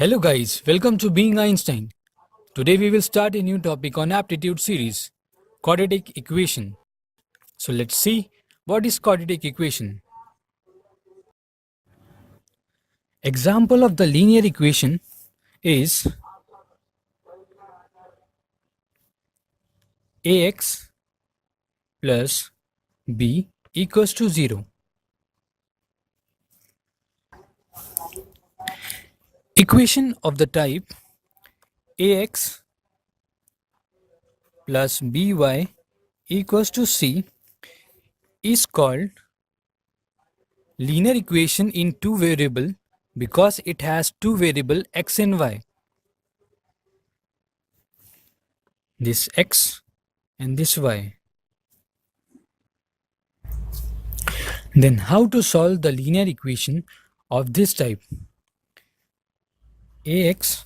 Hello guys, welcome to Being Einstein. Today we will start a new topic on aptitude series, quadratic equation. So let's see what is quadratic equation. Example of the linear equation is ax plus b equals to 0. Equation of the type ax plus by equals to c is called linear equation in two variable because it has two variable x and y. This x and this y. Then how to solve the linear equation of this type? Ax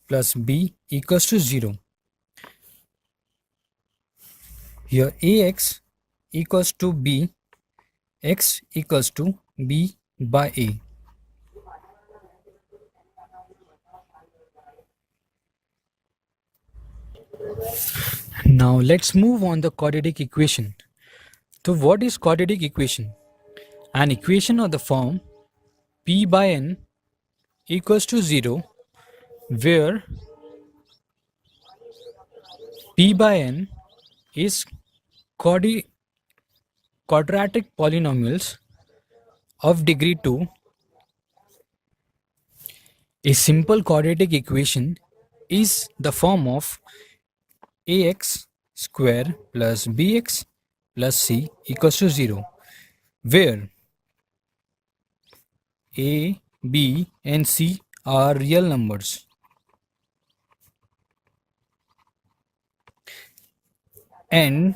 plus b equals to 0. Here ax equals to b, x equals to b by a. Now let's move on the quadratic equation. So what is quadratic equation? An equation of the form p by n equals to 0 where p by n is quadratic polynomials of degree 2. A simple quadratic equation is the form of ax square plus bx plus c equals to 0, where a, b and c are real numbers. And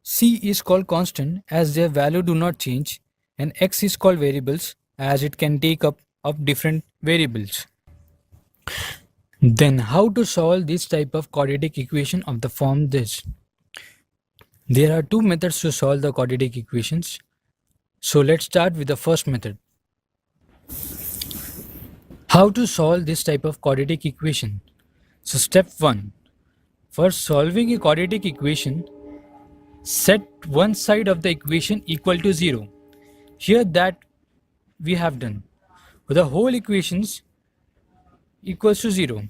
c is called constant as their value do not change, and x is called variables as it can take up of different variables. Then how to solve this type of quadratic equation of the form this? There are two methods to solve the quadratic equations. So let's start with the first method. How to solve this type of quadratic equation? So step 1. For solving a quadratic equation, set one side of the equation equal to 0. Here that we have done. The whole equations equals to 0.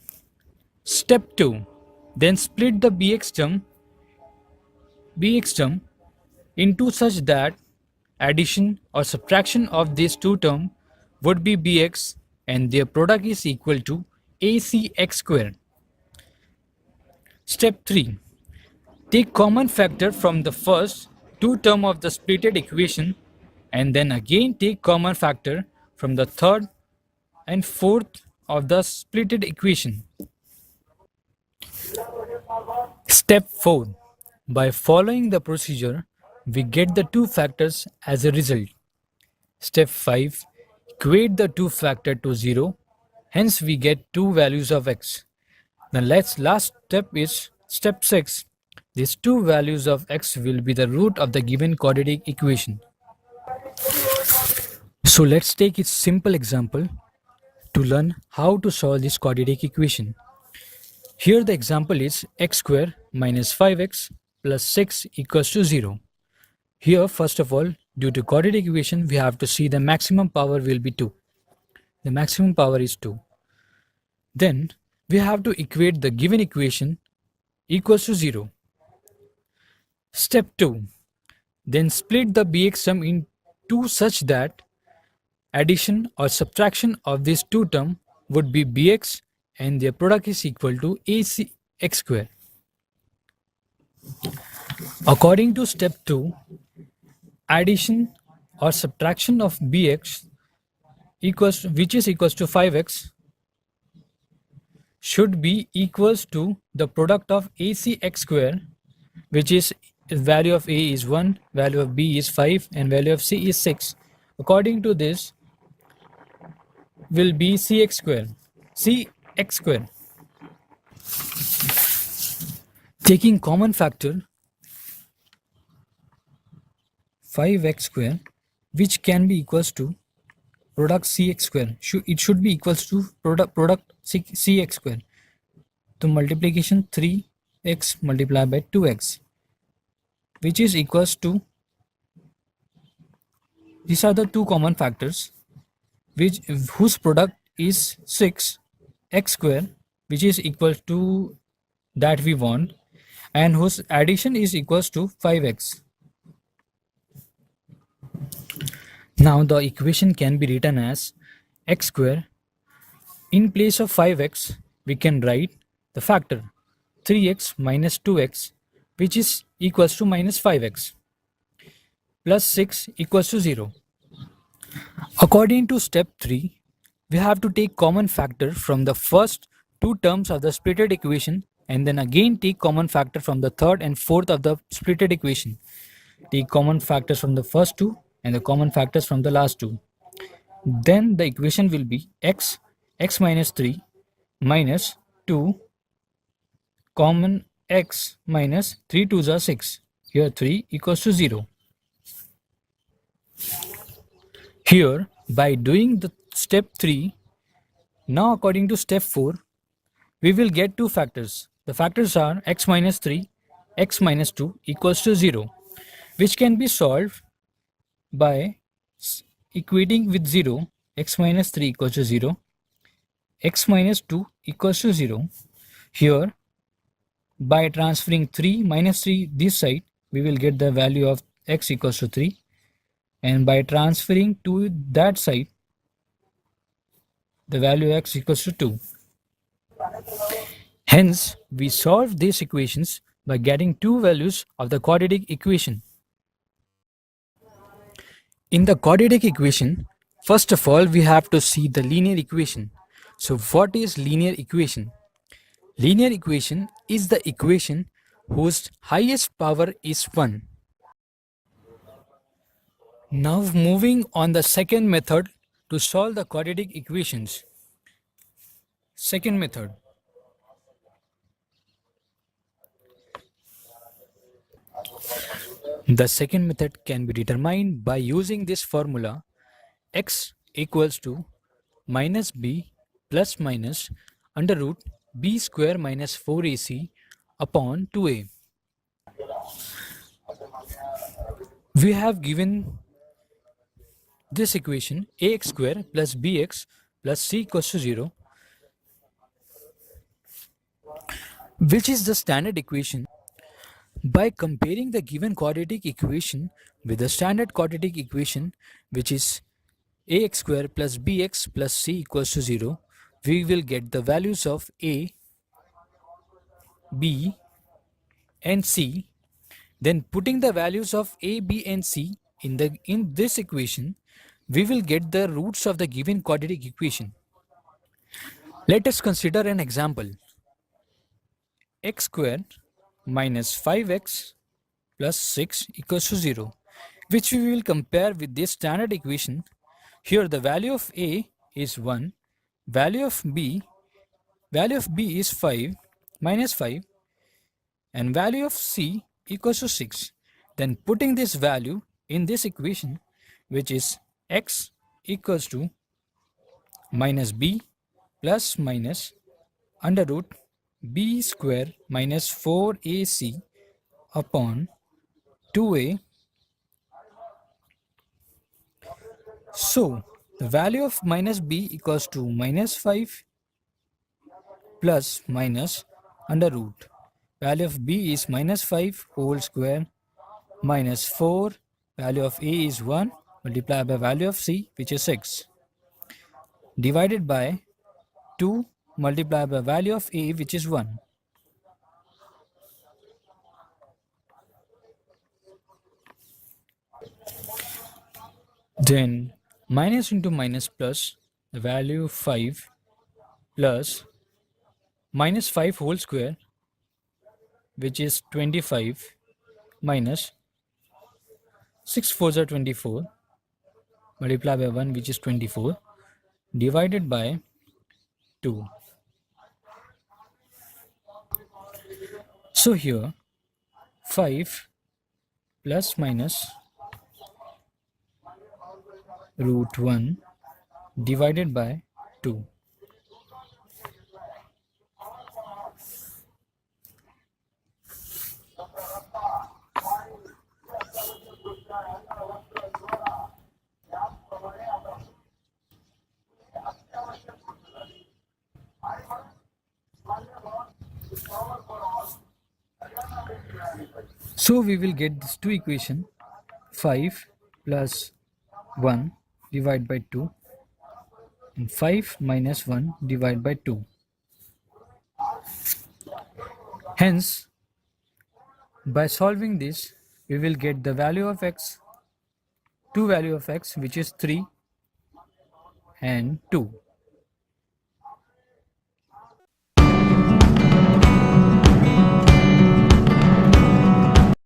Step 2. Then split the bx term into such that addition or subtraction of these two terms would be bx and their product is equal to acx square. Step 3. Take common factor from the first two term of the splitted equation and then again take common factor from the third and fourth of the splitted equation. Step 4. By following the procedure, we get the two factors as a result. Step 5. Equate the two factor to 0. Hence we get two values of x. The last step is step 6. These two values of x will be the root of the given quadratic equation. So let's take a simple example to learn how to solve this quadratic equation. Here the example is x square minus 5x plus 6 equals to 0. Here first of all, due to quadratic equation, we have to see the maximum power will be 2. The maximum power is 2. Then we have to equate the given equation equals to 0. Step 2. Then split the bx term into such that addition or subtraction of these two terms would be bx and their product is equal to acx square. According to step 2, addition or subtraction of bx which is equals to 5x should be equals to the product of acx square, which is value of a is 1, value of b is 5 and value of c is 6. According to this will be cx square. Taking common factor 5x square, which can be equals to product cx square. It should be equals to product cx square. So multiplication 3x multiplied by 2x, which is equals to, these are the two common factors which whose product is 6x square, which is equal to that we want, and whose addition is equals to 5x. Now the equation can be written as x square. In place of 5x, we can write the factor 3x minus 2x, which is equals to minus 5x, plus 6 equals to 0. According to step 3, we have to take common factor from the first two terms of the splitted equation and then again take common factor from the third and fourth of the splitted equation. Take common factors from the first two and the common factors from the last two. Then the equation will be x minus 3 minus 2 common x minus 3 2s are 6. Here 3 equals to 0. Here by doing the step 3, now according to step 4, we will get two factors. The factors are x minus 3, x minus 2 equals to 0, which can be solved by equating with 0, x minus 3 equals to 0, x minus 2 equals to 0. Here, by transferring 3 minus 3 this side, we will get the value of x equals to 3, and by transferring to that side, the value x equals to 2. Hence, we solve these equations by getting two values of the quadratic equation. In the quadratic equation, first of all, we have to see the linear equation. So what is linear equation? Linear equation is the equation whose highest power is 1. Now moving on the second method to solve the quadratic equations. Second method. The second method can be determined by using this formula: x equals to minus b plus minus under root b square minus 4ac upon 2a. We have given this equation ax square plus bx plus c equals to 0, which is the standard equation. By comparing the given quadratic equation with the standard quadratic equation, which is ax square plus bx plus c equals to 0, we will get the values of a, b and c. Then putting the values of a, b and c in this equation, we will get the roots of the given quadratic equation. Let us consider an example. X squared minus 5x plus 6 equals to 0, which we will compare with this standard equation. Here the value of a is 1, value of b is 5 minus 5, and value of c equals to 6. Then putting this value in this equation, which is x equals to minus b plus minus under root b square minus 4ac upon 2a. So the value of minus b equals to minus 5 plus minus under root. Value of b is minus 5 whole square minus 4. Value of a is 1 multiplied by value of c, which is 6, divided by 2 multiplied by value of a, which is 1. Then minus into minus plus, the value of 5 plus minus 5 whole square, which is 25, minus 6 4s are 24 multiplied by 1, which is 24, divided by 2. So here 5 plus minus root 1 divided by 2. So we will get these two equations, 5 plus 1 divided by 2 and 5 minus 1 divided by 2. Hence, by solving this, we will get the value of x, two value of x, which is 3 and 2.